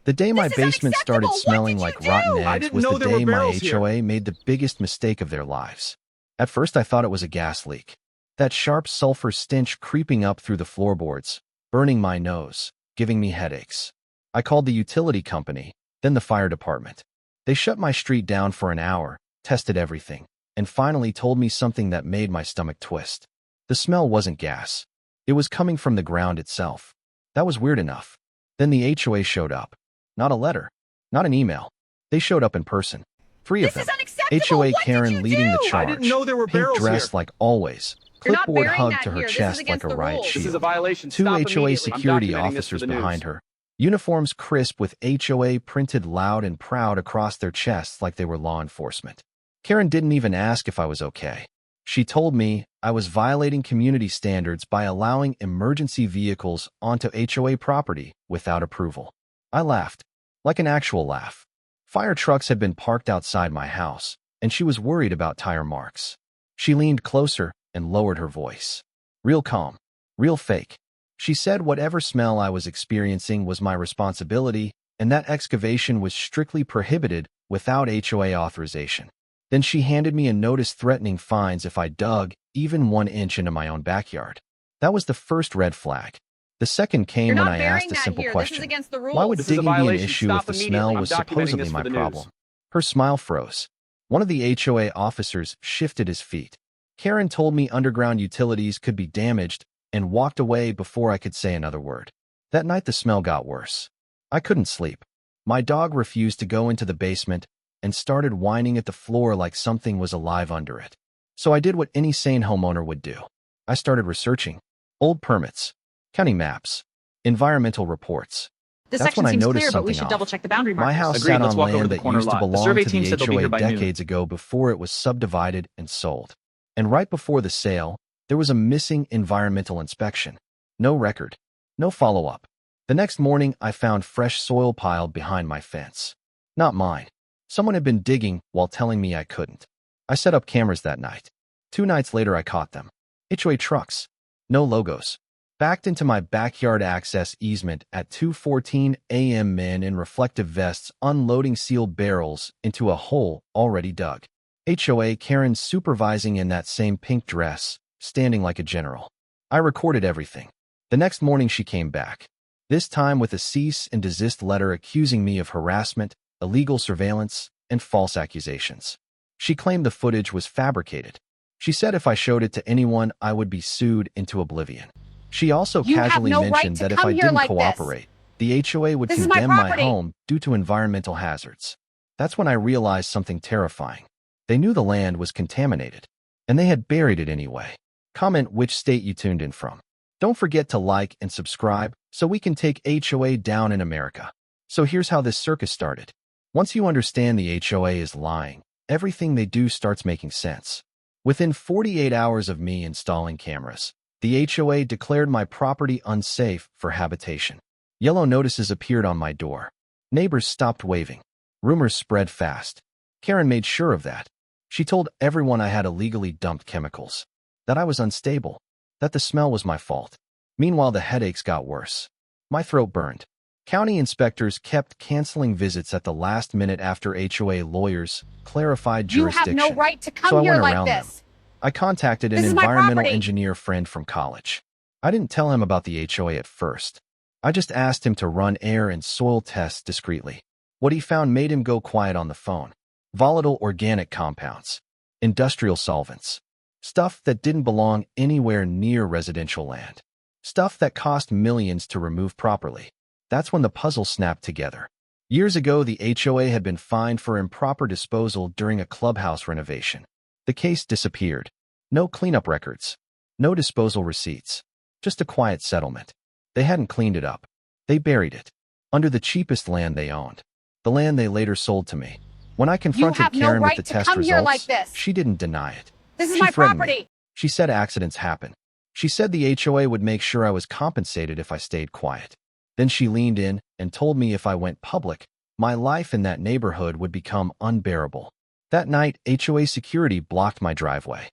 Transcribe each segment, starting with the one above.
The day my This is basement started unacceptable! What smelling did you like rotten do? I eggs didn't was know the there were day my barrels here. HOA made the biggest mistake of their lives. At first I thought it was a gas leak. That sharp sulfur stench creeping up through the floorboards, burning my nose, giving me headaches. I called the utility company, then the fire department. They shut my street down for an hour, tested everything, and finally told me something that made my stomach twist. The smell wasn't gas. It was coming from the ground itself. That was weird enough. Then the HOA showed up. Not a letter. Not an email. They showed up in person. Three of This them. is unacceptable! HOA What Karen did you leading the do? charge. I didn't know there were Pink barrels dress here. like always. You're not Clipboard burying hug that to her here. This is chest like against a the riot rules. This is shield. a violation. Two Stop HOA immediately. security I'm documenting this for officers the news. behind her. Uniforms crisp with HOA printed loud and proud across their chests like they were law enforcement. Karen didn't even ask if I was okay. She told me I was violating community standards by allowing emergency vehicles onto HOA property without approval. I laughed. Like an actual laugh. Fire trucks had been parked outside my house, and she was worried about tire marks. She leaned closer and lowered her voice. Real calm. Real fake. She said whatever smell I was experiencing was my responsibility, and that excavation was strictly prohibited without HOA authorization. Then she handed me a notice threatening fines if I dug even 1 inch into my own backyard. That was the first red flag. The second came You're when not I burying asked a that simple here. This is question. against the rules. Why would This is a digging be an violation. issue Stop if the immediately. smell I'm was documenting supposedly this for my the problem? news. Her smile froze. One of the HOA officers shifted his feet. Karen told me underground utilities could be damaged and walked away before I could say another word. That night the smell got worse. I couldn't sleep. My dog refused to go into the basement and started whining at the floor like something was alive under it. So I did what any sane homeowner would do. I started researching. Old permits, county maps, environmental reports. This That's section when I seems noticed clear, but we something should off. double-check the boundary My markers. house Agreed, sat let's on walk over land to the that corner used to lot. The belong survey to team the said they'll be HOA here by noon. decades ago before it was subdivided and sold. And right before the sale, there was a missing environmental inspection. No record. No follow-up. The next morning, I found fresh soil piled behind my fence. Not mine. Someone had been digging while telling me I couldn't. I set up cameras that night. 2 nights later, I caught them. HOA trucks. No logos. Backed into my backyard access easement at 2:14 a.m. Men in reflective vests unloading sealed barrels into a hole already dug. HOA Karen supervising in that same pink dress, standing like a general. I recorded everything. The next morning she came back. This time with a cease and desist letter accusing me of harassment, illegal surveillance, and false accusations. She claimed the footage was fabricated. She said if I showed it to anyone, I would be sued into oblivion. She also You have casually no right mentioned to that if come I here didn't like this. cooperate, the HOA would This is my condemn my property. home due to environmental hazards. That's when I realized something terrifying. They knew the land was contaminated, and they had buried it anyway. Comment which state you tuned in from. Don't forget to like and subscribe so we can take HOA down in America. So here's how this circus started. Once you understand the HOA is lying, everything they do starts making sense. Within 48 hours of me installing cameras, the HOA declared my property unsafe for habitation. Yellow notices appeared on my door. Neighbors stopped waving. Rumors spread fast. Karen made sure of that. She told everyone I had illegally dumped chemicals, that I was unstable, that the smell was my fault. Meanwhile, the headaches got worse. My throat burned. County inspectors kept canceling visits at the last minute after HOA lawyers clarified You have jurisdiction. no right to So I come here went like around them. this. I contacted an This is my environmental property. engineer friend from college. I didn't tell him about the HOA at first. I just asked him to run air and soil tests discreetly. What he found made him go quiet on the phone. Volatile organic compounds. Industrial solvents. Stuff that didn't belong anywhere near residential land. Stuff that cost millions to remove properly. That's when the puzzle snapped together. Years ago, the HOA had been fined for improper disposal during a clubhouse renovation. The case disappeared. No cleanup records. No disposal receipts. Just a quiet settlement. They hadn't cleaned it up. They buried it. Under the cheapest land they owned. The land they later sold to me. When I confronted have no Karen right with the to test come here like results, this. she didn't deny it. This is She my threatened me. property. She said accidents happen. She said the HOA would make sure I was compensated if I stayed quiet. Then she leaned in and told me if I went public, my life in that neighborhood would become unbearable. That night, HOA security blocked my driveway.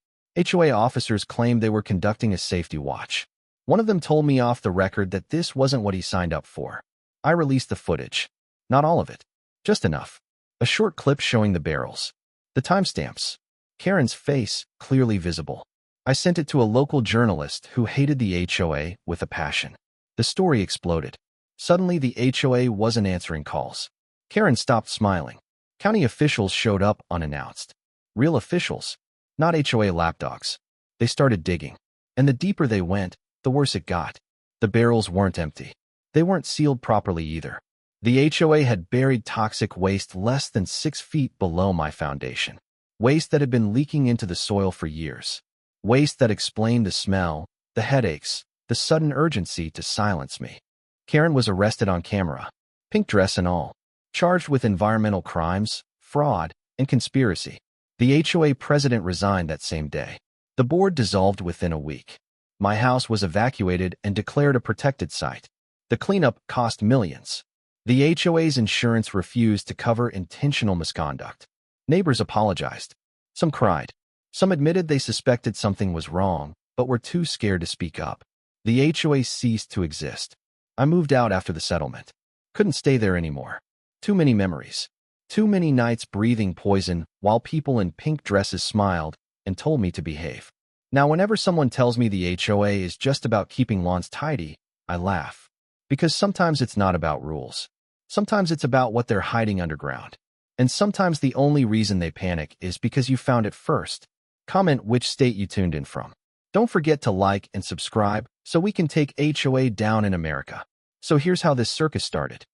HOA officers claimed they were conducting a safety watch. One of them told me off the record that this wasn't what he signed up for. I released the footage. Not all of it. Just enough. A short clip showing the barrels. The timestamps. Karen's face, clearly visible. I sent it to a local journalist who hated the HOA with a passion. The story exploded. Suddenly, the HOA wasn't answering calls. Karen stopped smiling. County officials showed up unannounced. Real officials, not HOA lapdogs. They started digging. And the deeper they went, the worse it got. The barrels weren't empty. They weren't sealed properly either. The HOA had buried toxic waste less than 6 feet below my foundation. Waste that had been leaking into the soil for years. Waste that explained the smell, the headaches, the sudden urgency to silence me. Karen was arrested on camera, pink dress and all, charged with environmental crimes, fraud, and conspiracy. The HOA president resigned that same day. The board dissolved within a week. My house was evacuated and declared a protected site. The cleanup cost millions. The HOA's insurance refused to cover intentional misconduct. Neighbors apologized. Some cried. Some admitted they suspected something was wrong, but were too scared to speak up. The HOA ceased to exist. I moved out after the settlement. Couldn't stay there anymore. Too many memories. Too many nights breathing poison while people in pink dresses smiled and told me to behave. Now, whenever someone tells me the HOA is just about keeping lawns tidy, I laugh. Because sometimes it's not about rules. Sometimes it's about what they're hiding underground. And sometimes the only reason they panic is because you found it first. Comment which state you tuned in from. Don't forget to like and subscribe so we can take HOA down in America. So here's how this circus started.